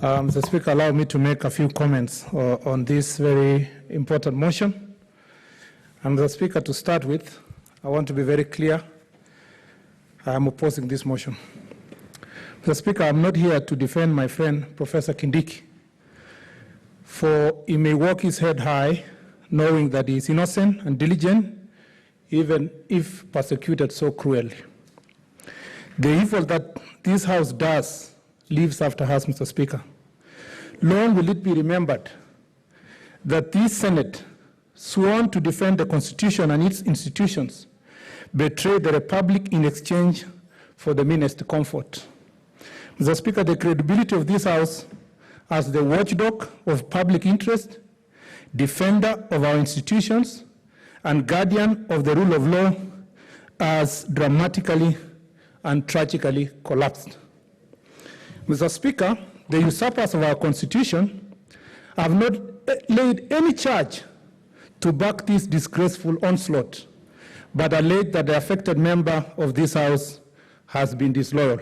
Mr. Speaker, allow me to make a few comments on this very important motion. And Mr. Speaker, to start with, I want to be very clear. I am opposing this motion. Mr. Speaker, I'm not here to defend my friend, Professor Kindiki, for he may walk his head high, knowing that he is innocent and diligent, even if persecuted so cruelly. The evil that this House does lives after us, Mr. Speaker. Long will it be remembered that this Senate, sworn to defend the Constitution and its institutions, betrayed the Republic in exchange for the meanest comfort. Mr. Speaker, the credibility of this House as the watchdog of public interest, defender of our institutions, and guardian of the rule of law has dramatically and tragically collapsed. Mr. Speaker, the usurpers of our Constitution have not laid any charge to back this disgraceful onslaught, but allege that the affected member of this House has been disloyal.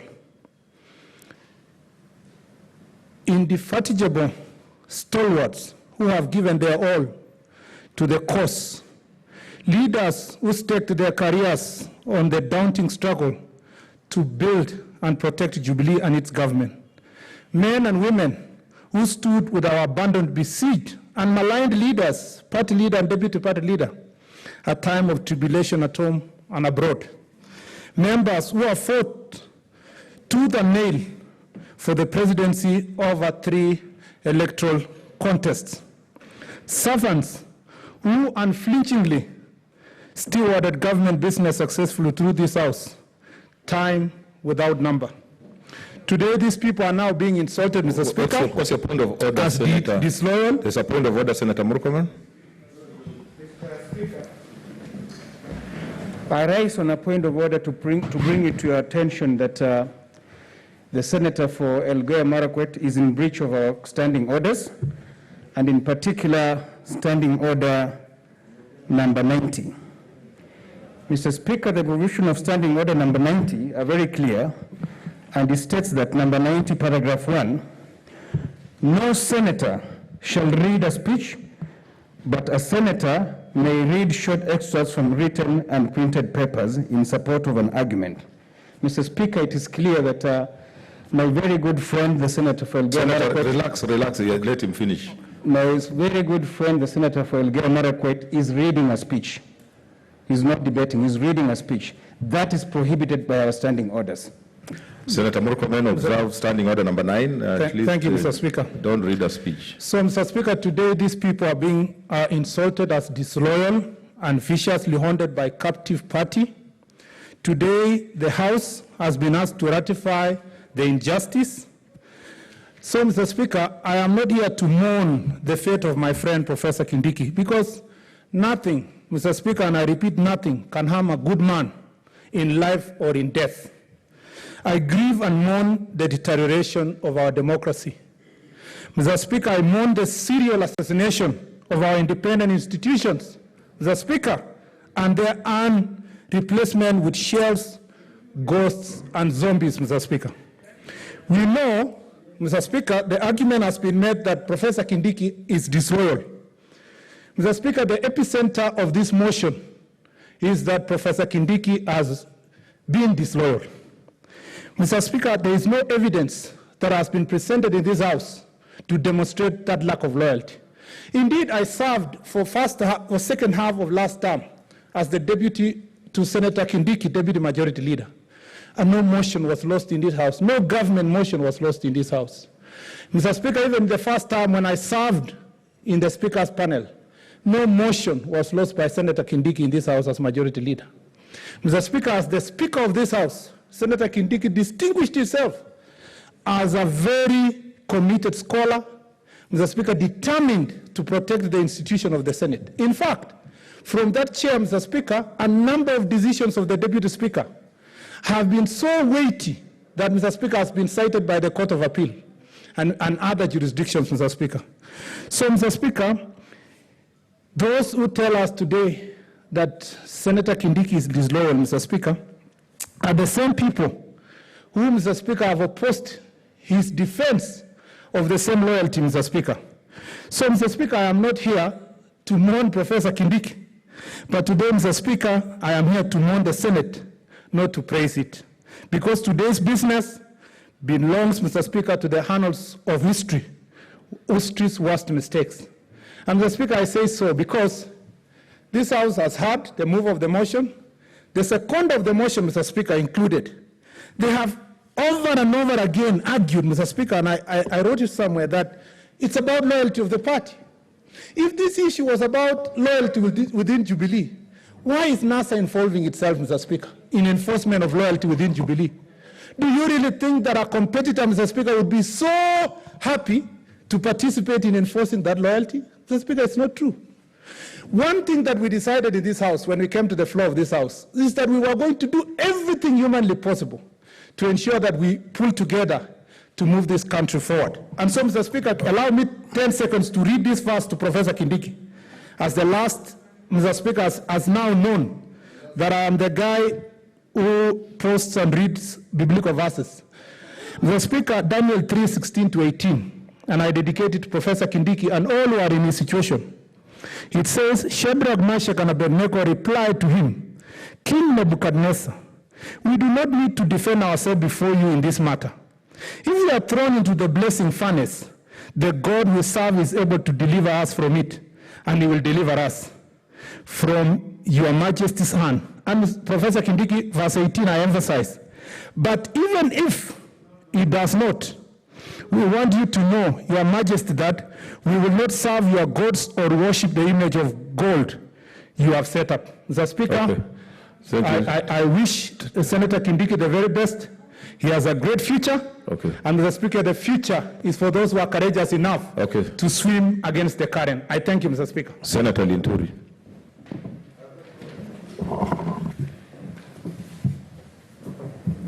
Indefatigable stalwarts who have given their all to the cause, leaders who staked their careers on the daunting struggle to build and protect Jubilee and its government, men and women who stood with our abandoned, besieged, and maligned leaders, party leader and deputy party leader, a time of tribulation at home and abroad, members who have fought tooth and nail for the presidency over 3 electoral contests, servants who unflinchingly stewarded government business successfully through this House, time without number. Today, these people are now being insulted, Mr. Speaker. What's your point of order, Senator? Disloyal. There's a point of order, Senator Murkomen. I rise on a point of order to bring it to your attention that the Senator for Elgeyo Marakwet is in breach of our standing orders, and in particular, Standing Order number 90. Mr. Speaker, the provision of Standing Order number 90 are very clear, and it states that number 90, paragraph 1, no senator shall read a speech, but a senator may read short extracts from written and printed papers in support of an argument. Mr. Speaker, it is clear that my very good friend, the Senator for Elgeyo Marakwet... Relax, let him finish. My very good friend, the Senator for Elgeyo Marakwet, is reading a speech. He's not debating, he's reading a speech. That is prohibited by our standing orders. Senator Murkomen, observe Standing Order number 9. Thank you, Mr. Speaker. Don't read a speech. So, Mr. Speaker, today these people are being insulted as disloyal and viciously haunted by captive party. Today, the House has been asked to ratify the injustice. So, Mr. Speaker, I am not here to mourn the fate of my friend, Professor Kindiki, because nothing, Mr. Speaker, and I repeat, nothing can harm a good man in life or in death. I grieve and mourn the deterioration of our democracy. Mr. Speaker, I mourn the serial assassination of our independent institutions, Mr. Speaker, and their replacement with shells, ghosts, and zombies, Mr. Speaker. We know, Mr. Speaker, the argument has been made that Professor Kindiki is disloyal. Mr. Speaker, the epicenter of this motion is that Professor Kindiki has been disloyal. Mr. Speaker, there is no evidence that has been presented in this House to demonstrate that lack of loyalty. Indeed, I served for second half of last term as the deputy to Senator Kindiki, deputy majority leader. And no motion was lost in this House. No government motion was lost in this House. Mr. Speaker, even the first time when I served in the Speaker's panel, no motion was lost by Senator Kindiki in this House as majority leader. Mr. Speaker, as the Speaker of this House, Senator Kindiki distinguished himself as a very committed scholar, Mr. Speaker, determined to protect the institution of the Senate. In fact, from that chair, Mr. Speaker, a number of decisions of the Deputy Speaker have been so weighty that, Mr. Speaker, has been cited by the Court of Appeal and other jurisdictions, Mr. Speaker. So, Mr. Speaker, those who tell us today that Senator Kindiki is disloyal, Mr. Speaker, are the same people who, Mr. Speaker, have opposed his defense of the same loyalty, Mr. Speaker. So, Mr. Speaker, I am not here to mourn Professor Kindiki, but today, Mr. Speaker, I am here to mourn the Senate, not to praise it. Because today's business belongs, Mr. Speaker, to the annals of history's worst mistakes. And Mr. Speaker, I say so because this House has heard the move of the motion. The second of the motion, Mr. Speaker, included. They have over and over again argued, Mr. Speaker, and I wrote it somewhere, that it's about loyalty of the party. If this issue was about loyalty within Jubilee, why is NASA involving itself, Mr. Speaker, in enforcement of loyalty within Jubilee? Do you really think that our competitor, Mr. Speaker, would be so happy to participate in enforcing that loyalty? Mr. Speaker, it's not true. One thing that we decided in this House when we came to the floor of this House is that we were going to do everything humanly possible to ensure that we pull together to move this country forward. And so, Mr. Speaker, allow me 10 seconds to read this verse to Professor Kindiki. As the last, Mr. Speaker, has now known that I am the guy who posts and reads biblical verses. Mr. Speaker, Daniel 3:16-18, and I dedicate it to Professor Kindiki and all who are in his situation. It says, Shadrach, Meshach, and Abednego replied to him, King Nebuchadnezzar, we do not need to defend ourselves before you in this matter. If we are thrown into the blazing furnace, the God we serve is able to deliver us from it, and he will deliver us from your majesty's hand. And Professor Kindiki, verse 18, I emphasize. But even if he does not, we want you to know, your majesty, that we will not serve your gods or worship the image of gold you have set up. Mr. Speaker, okay. I wish Senator Kindiki the very best. He has a great future. Okay. And Mr. Speaker, the future is for those who are courageous enough to swim against the current. I thank you, Mr. Speaker. Senator Linturi.